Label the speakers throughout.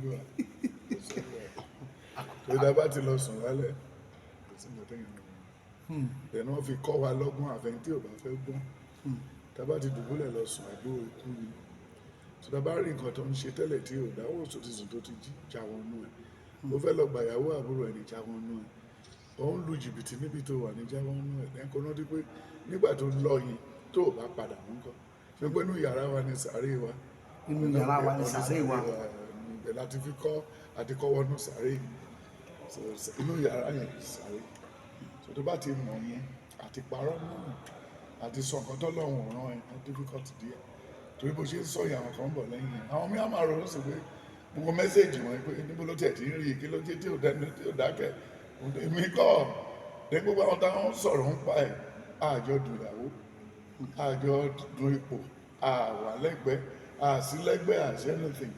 Speaker 1: olúwa kò sólúwa tó dábàá ti lọ sùn lálẹ́ kò sí nǹkan téèyàn náà ẹnu wọn fi kọ́ wa lọ́gbọ́n àfẹn tí ò bá fẹ́ gbọ́n tábà ti dùbúlẹ̀ lọ sùn àgbo ikú ni tó dábàá rí nǹkan tó ń ṣe tẹ́lẹ̀ tí ò dáwọ́ tó ti sùn tó ti jí jáwọ́ nú ẹ̀ ó fẹ́ lọ gbàyàwó àbúrò ẹ̀ ní jáwọ́ nú ẹ̀ ó ń lu jìbìtì níbi tó wà ní jáwọ́ nú ẹ̀ lẹ́kọ̀ọ́ náà dípé nígbà tó lọ yìí tó o bá padà mú kọ́ ṣe pé inú yàrá wa ni sàárè wa
Speaker 2: inú yàrá wa ni sàárè wa
Speaker 1: ibẹ̀ láti fi kọ́ àti kọ́ wọnú sàárè inú yàrá yẹn sàárè tó bá ti mọ̀ yẹn àti parọ́ náà àti sọ nǹkan tó lọ́wọ́ ràn ẹ̀ ní difficult díẹ̀ torí bó ṣe ń sọ ìyàwó kan bọ̀ lẹ́yìn ẹ̀ àwọn mìíràn máa ronú sí pé gbogbo mẹ́sẹ̀jì wọn pé níbo ló tẹ̀ tí ń rí kí ló dé tí ò dákẹ́ èmi kọ́ ní gbogbo àwọn táwọn sọ̀rọ̀ ń pa ẹ̀ àjọ dùn ìyàwó àjọ dùn ipò àwà lẹ́gbẹ̀ẹ́ àsílẹ́gbẹ̀ẹ́ àṣẹ anything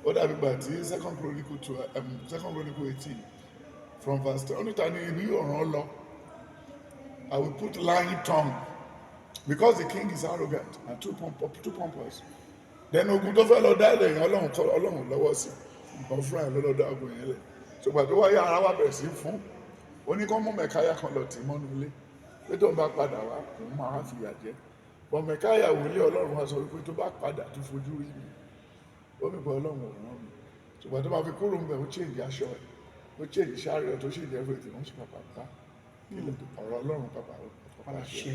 Speaker 1: ó dàbí gbà tí second chronicle 18 from verse 10 oníta ni ìlú ọ̀ràn lọ I will put lying tongue because the king is arrogant and too pompous then ogun tó fẹ́ lọ dá ilẹ̀ yẹn ọlọ́run lọ́wọ́ sí nǹkan fúnra ẹ̀ lọ́dọ̀ ogun yẹn lẹ̀ ṣùgbọ́n tó wáyé ara wa bẹ̀rẹ̀ sí fún oníkan mú mẹ̀káyà kan lọ tì mọ́nú ilé pé tó ń bá padà wá òun máa fìyà jẹ bọ́n mẹ̀káyà wòlé ọlọ́run wa sọ wípé tó bá padà tó fojú rí mi ó mi bọ́ ọlọ́run ò rán mi ṣùgbọ́n tó máa fi kúrò ń bẹ̀ ó change aṣọ ẹ̀ ó change sáré tó change everything ó ṣe pàpà pa ọ̀rọ̀ ọlọ́run pàpà ṣe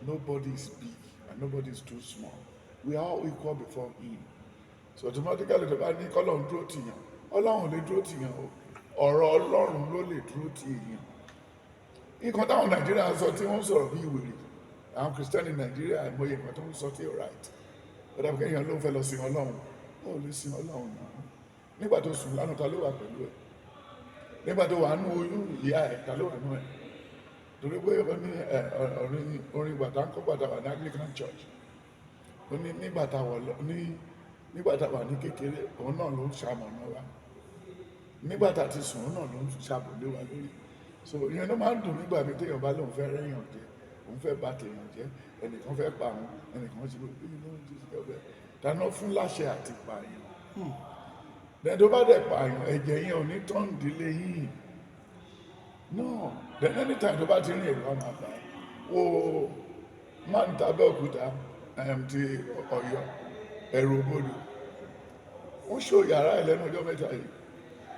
Speaker 1: nobody is big and nobody is too small we are all equal before him so automatically tó bá ní kọ́lọ́run dúró tìyàn ọlọ́run lè dúró tìyàn o ọ̀rọ̀ ọlọ́run ló lè dúró tìyàn nǹkan táwọn nàìjíríà sọ tí wọ́n sọ̀rọ̀ bí ìwèrè àwọn kìrìsìtẹ́nì nàìjíríà àìmọye nǹkan tó ń sọ tí ó right ọ̀dà kẹ́yìn ló ń fẹ́ lọ sin ọlọ́run ó lè sin ọlọ́run náà nígbà tó sùn lánàá ta ló wà pẹ̀lú ẹ̀ nígbà tó wà nú oyún ìyá ẹ̀ ta ló wà nú ẹ̀ torí pé ó ní orin bàtà ń kọ́ bàtà wà ní Anglican Church ó ní nígbà tá wà ní kékeré òun náà ló ń ṣamọ̀nà wa nígbà tá ti sùn òun náà ló ń ṣàbòlé wa lórí so ìyẹn ló máa ń dùn nígbà mi téèyàn bá lóun fẹ́ rẹ́yàn jẹ òun fẹ́ bà tèèyàn jẹ́ ẹnìkan fẹ́ pa àwọn ẹnìkan ti gbé inú ti ọbẹ̀ dáná fún láṣẹ àti pààyàn then tó bá dẹ̀ pààyàn ẹ̀jẹ̀ yẹn ò ní tán ìdílé yìí no then anytime tó bá ti rìn èrò àmà bá o máa ń ta Abẹ́òkúta ti Ọ̀yọ́ ẹ̀rù òbodò wọ́n ṣó yàrá ẹ̀ lẹ́nu ọjọ́ mẹ́ta yìí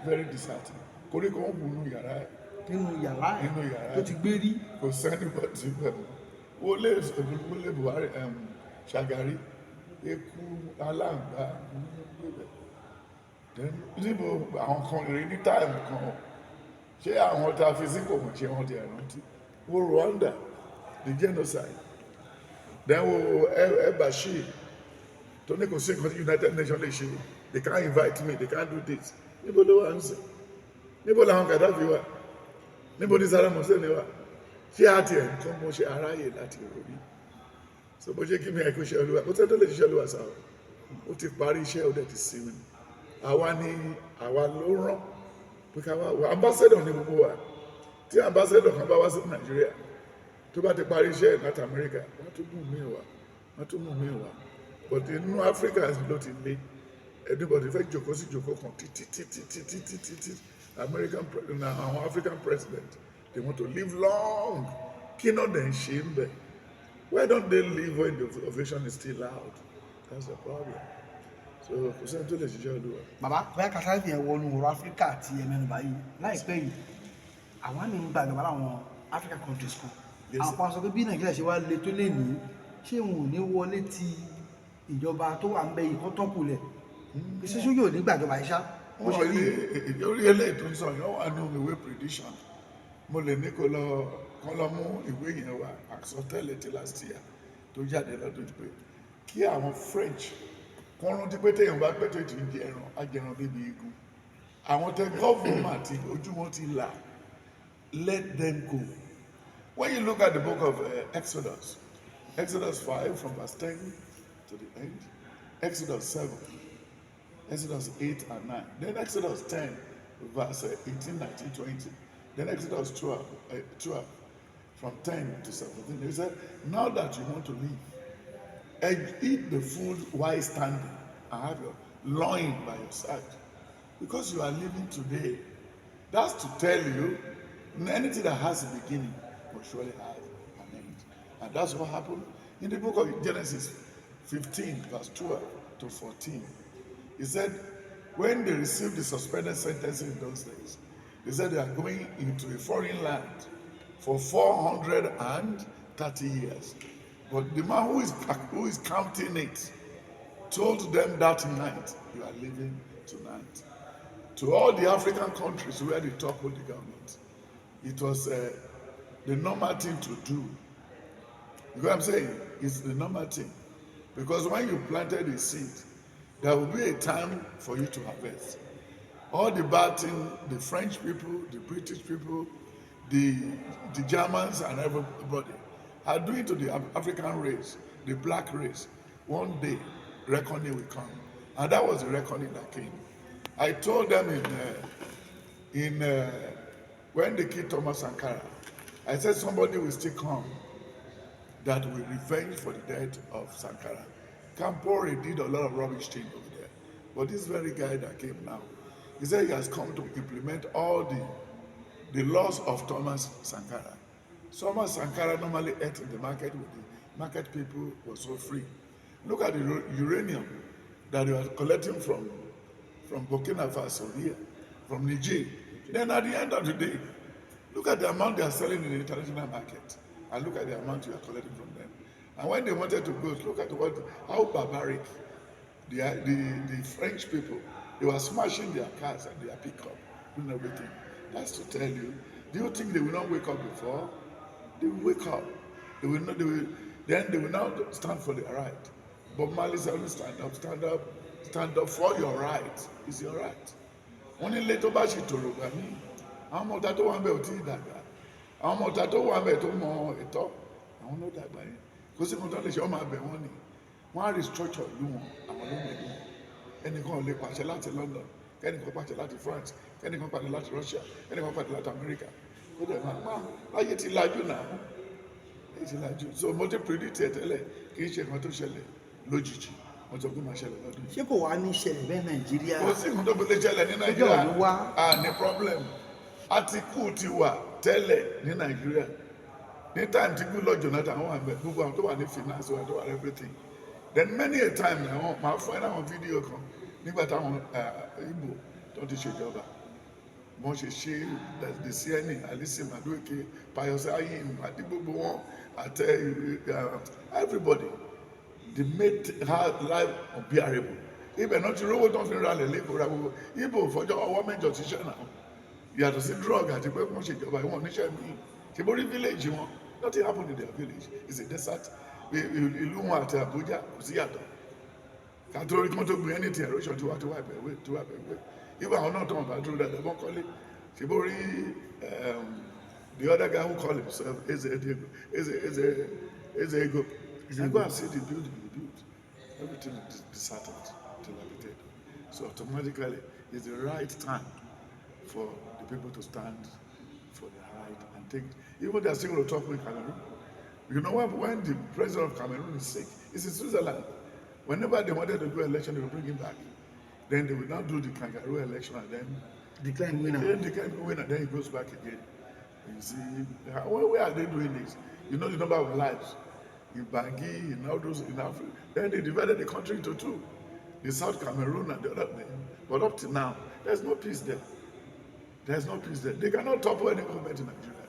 Speaker 1: very disheartening koríko ń wù nù yàrá ẹ̀
Speaker 2: nínú yàrá tó ti gbé rí
Speaker 1: kò sẹ́ni bọ́ ti bẹ̀ mọ́ wọlé Buhari Ṣàgàrí eku aláǹgbá níbo àwọn kan rí ní táìmù kan ṣé àwọn tá a fi sí kò mọ̀ ṣe wọ́n ti rántí wo Rwanda the genocide then wo Bashir tó ní kò sí nǹkan tí United Nations lè ṣe they can't invite me they can't do this níbo ló wà ń sìn níbo làwọn Gaddafi wà níbo ní Saddam Hussein wà ṣé àti ẹ̀ nǹkan mo ṣe aráyè láti ròrí so bó ṣe kí mi ẹ̀kọ́ iṣẹ́ olúwa kó tẹ́ tó lè ṣiṣẹ́ olúwa sáà ó ti parí iṣẹ́ ó dẹ̀ ti sinmi àwa ló rán pé ká wá ambassador ní gbogbo wa tí ambassador kan bá wá sí Nàìjíríà tó bá ti parí iṣẹ́ láti Amẹ́ríkà wọ́n tún mú mi wá but inú Africa ló ti lé everybody fẹ́ jòkó sí jòkó kan títí àwọn African president they want to live long kí náà dẹ̀ ń ṣe ń bẹ̀ why don't they live when the ovation is still loud that's the problem so kò sẹ́ni tó lè ṣiṣẹ́ olúwa.
Speaker 2: bàbá bẹ́ẹ̀ kàtà fi ẹ̀wọ̀ ọ̀nù ọ̀rọ̀ Áfíríkà àti ẹ̀mẹ́nu báyìí láìpẹ́ yìí àwọn àmì ń gba ìjọba láwọn African countries kan àwọn kan sọ pé bí Nàìjíríà ṣe wá le tó lè ní ṣé wọn ò ní wọlé ti ìjọba tó wà ń bẹ yìí kó tọ́kulẹ̀ ìṣẹ́ṣú yóò ní gbàjọba ìṣá bó ṣe rí.
Speaker 1: orí eléyìí tó ń sọ yẹn wà ní ìwé prediction mo lè ní kó lọ mú ìwé yẹn wá àsọtẹ́lẹ̀ ti last year tó jáde lọ́dún pé kí àwọn French kọ́ rántí pé téèyàn bá pẹ́ tó ti ń jẹ ẹran ajẹran bíbí igun àwọn tẹ gọ́ọ̀mù ojú wọn ti là let them go. When you look at the book of Exodus 5 from verse 10 to the end, Exodus 7, Exodus 8 and 9, then Exodus 10 verse 18, 19, 20, then Exodus 12 from 10 to 17. He said, now that you want to live, eat the food while standing and have your loin by your side. Because you are living today. That's to tell you, anything that has a beginning will surely have an end. And that's what happened in the book of Genesis 15, verse 12 to 14. He said, when they received the suspended sentence in those days, they said they are going into a foreign land for 430 years. But the man who is counting it told them that night, you are leaving tonight. To all the African countries where they toppled the government, it was the normal thing to do. You know what I'm saying? It's the normal thing. Because when you planted a seed, there will be a time for you to harvest. All the bad thing, the French people, the British people, the Germans and everybody are doing to the African race, the black race. One day, reckoning will come. And that was the reckoning that came. I told them when they killed Thomas Sankara, I said somebody will still come that will revenge for the death of Sankara. Campore did a lot of rubbish thing over there. But this very guy that came now, he said he has come to implement all the laws of Thomas Sankara. Thomas Sankara normally ate in the market with the market people was so free. Look at the uranium that they were collecting from Burkina Faso here, from Niger. Then at the end of the day, look at the amount they are selling in the international market, and look at the amount you are collecting from them. And when they wanted to go, look at how barbaric the French people, they were smashing their cars and their pickup, doing everything. That's to tell you. Do you think they will not wake up before? They will wake up. They will not. Then they will now stand for their right. But Mali said, stand up for your right. It's your right. Wọ́n ní ilé tó bá ṣe tòrò gbà mí, àwọn ọmọ ọ̀tá tó wà ń bẹ̀ ò tí ì dàgbà, àwọn ọmọ ọ̀tá tó wà ń bẹ̀ tó mọ ẹ̀tọ́, àwọn ló dàgbà yẹn. Kó sì kó tó lè ṣe ọmọ abẹ wọn ni, wọ́n á restructure ìlú wọn, àwọn ló mọ ìlú wọn. Ẹnìkan ò lè pàṣẹ láti London, kẹ́nìkan pàṣẹ láti France, kẹ́nìkan pàṣẹ láti Russia, kẹ́nìkan pàṣẹ láti America. Ó dẹ̀ máa láyé ti lajú náà, láyé ti lajú. So mo ti predict ẹ̀ tẹ́lẹ̀ kì í ṣe nǹkan tó ṣẹlẹ̀ lójijì. Wọ́n sọ pé máa ṣẹlẹ̀ lọ́dún yìí.
Speaker 2: ṣé kò wá ní ṣẹlẹ̀ bẹ́ẹ̀ Nàìjíríà?
Speaker 1: Kò sí nǹkan tó fi lè ṣẹlẹ̀ ní Nàìjíríà. Ní problem. Àtìkù ti wà tẹ́lẹ̀ ní Nàìjíríà. Ní time tí kú lọ Jonathan wà bẹ̀, gbogbo àwọn tó wà ní finance wà tó wà everything. Then many a time àwọn máa fún ẹ láwọn fídíò kan nígbà táwọn Igbo tó ti ṣèjọba. Wọ́n ṣe ṣe the CNA, Alice Madueke, Pius Ayim, àti gbogbo wọn àti everybody. They made her life unbearable. Ibẹ̀ náà ti rówó tó ń fi ralẹ̀ lẹ́kọ̀ọ́ ra gbogbo. Ibo fọjọ́ ọwọ́ mẹ́jọ ti ṣẹ́ náà. Yàtọ̀ sí drug àti pé wọ́n ṣèjọba ìwọ̀n oníṣẹ́ míì. Ṣé borí village wọn? Nothing happened in their village. It's a desert. Ìlú wọn àti Abuja kò sí yàtọ̀. Kàtórí kan tó gbin ẹni ti erosion tí wà bẹ̀wé. Ibà àwọn náà tó wọn bá dúró dáadáa wọ́n kọ́lé. Ṣé borí the other guy who call himself Eze Ego. I go and see the building he built. Everything is deserted, dilapidated. So automatically, it's the right time for the people to stand for their right and take. Even they are still going to talk with Cameroon. You know what? When the president of Cameroon is sick, it's in Switzerland. Whenever they wanted to do election, they will bring him back. Then they will now do the kangaroo election and then
Speaker 2: decline winner.
Speaker 1: Then he goes back again. You see, where are they doing this? You know the number of lives. In Bangui, in all those in Africa. Then they divided the country into two. The South Cameroon and the other thing. But up to now, there's no peace there. There's no peace there. They cannot topple any government in Nigeria.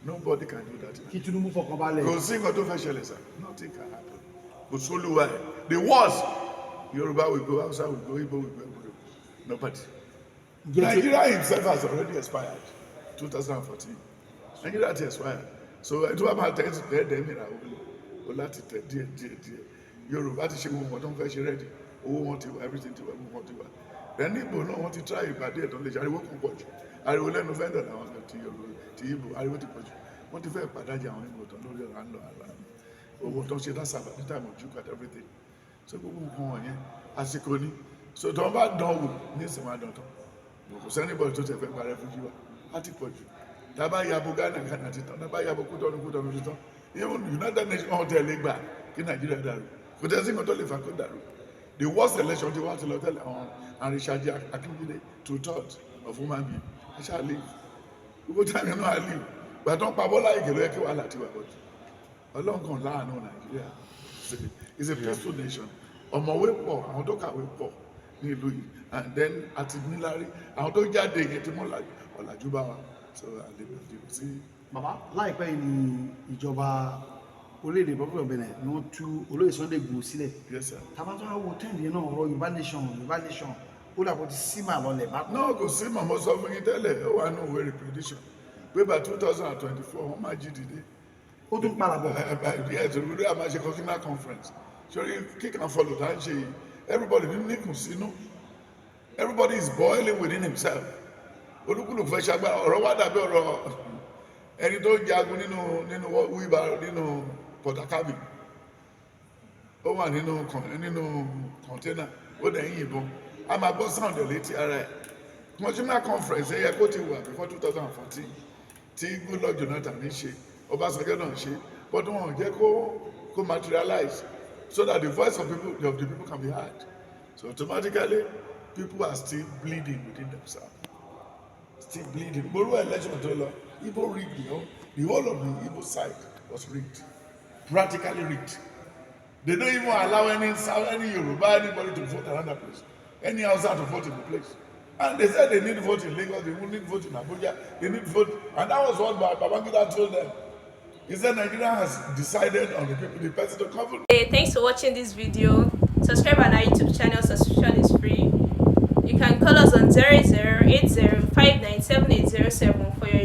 Speaker 1: Nobody can do that.
Speaker 2: Kí Tinubu fọkàn balẹ̀.
Speaker 1: Kò sí nǹkan tó fẹ́ ṣẹlẹ̀ sá. Nothing can happen. Kò sólúwa ẹ̀. The worst. Yoruba will go, Hausa will go, Igbo will go, everybody. Nobody. Nigeria himself has already expired. 2014. Nigeria has expired. So it was about 10 minutes. Láti tẹ̀ díẹ̀ Yorùbá ti ṣe gbogbo wọn tó ń fẹ́ ṣe rẹ́dì owó wọn ti wà everything ti wà gbogbo wọn ti wà then Igbo náà wọ́n ti try ìpàdé ẹ̀tọ́ lè ṣe ariwo kún pọ̀ jù ariwo lẹ́nu fẹ́ndọ̀ làwọn ọ̀gá ti Yorùbá ti Igbo ariwo ti pọ̀ jù wọ́n ti fẹ́ pàdájà àwọn Igbo tán lórí ọ̀rọ̀ àlọ́ owó tó ń ṣe lásàbà ní time of Juke and everything so gbogbo nǹkan wọ̀nyẹn àsìkò ni so tó ń bá dán wò ní ìsìnkú àdán tán kò sẹ́ni bọ̀ tó tẹ̀ fẹ́ parẹ́ fún jíwá á ti pọ̀ jù tábà yabo Ghana ti tán tábà yabo Kútọ́nù ti tán even United Nations hotel gbà kí Nàìjíríà dàrú kò tẹ́ sí nǹkan tó lè fà kó dàrú the worst election tí wọ́n ti lọ tẹ́lẹ̀ àwọn àríṣàjì akíndélé to third of human being ẹ ṣáà leave gbogbo táyà náà á leave gbàtàn pa Bọ́lá Ìgè ló yẹ kí wàhálà ti wà bọ́jú ọlọ́run kan láàánú Nàìjíríà is a peaceful nation ọ̀mọ̀wé pọ̀ àwọn tó kàwé pọ̀ ní ìlú yìí and then àti níláárí àwọn tó jáde yẹn tí wọ́n ọ̀làjú bá wa so àlejò sí.
Speaker 2: bàbá láìpẹ́ yìí ni ìjọba orílẹ̀-èdè Republic of Benin ni wọ́n tú olóyè Sunday Igboho sílẹ̀.
Speaker 1: Yes, sir.
Speaker 2: tàbá tó wá wo tẹ́ǹdì yẹn náà ọ̀rọ̀ Yorùbá nation ó dàpọ̀ ti símà lọlẹ̀ bá.
Speaker 1: náà kò sí màmá sọ fún yín tẹ́lẹ̀ ó wà ní òwe reprediction pé by 2024 wọ́n máa jí dìde.
Speaker 2: ó tún padà bọ̀.
Speaker 1: yes olùdó àmà ṣe consumer conference sori kick and follow tá à ń ṣe yìí everybody ní kùn sínú everybody is boiling within himself olúkúlùkù fẹ́ ṣàgbára ọ̀rọ̀ wá dàbí ọ̀rọ̀ ẹni tó jagun nínú wíbà nínú pọ̀tàkàbì ó wà nínú kọ̀ńténà ó dẹ̀ ń yìnbọn a máa gbọ́ sound létí ara ẹ̀ consumer conference ẹ̀yẹ kó ti wà before 2014 tí Goodluck Jonathan ní ṣe Ọbásanjọ́ náà ṣe but wọn ò jẹ́ kó materialize so that the voice of the people can be heard so automatically people are still bleeding within themselves still bleeding gbogbo election tó lọ Igbo rigged the whole of the Igbo side was rigged practically rigged they don't even allow any Yoruba anybody to vote around that place any Hausa to vote in the place and they said they need vote in Lagos they need vote in Abuja they need vote and that was what Babangida told them. He said Nigeria has decided on the person to cover.
Speaker 3: Hey, thanks for watching this video. Subscribe on our YouTube channel. Subscription is free. You can call us on 0080 597807 for your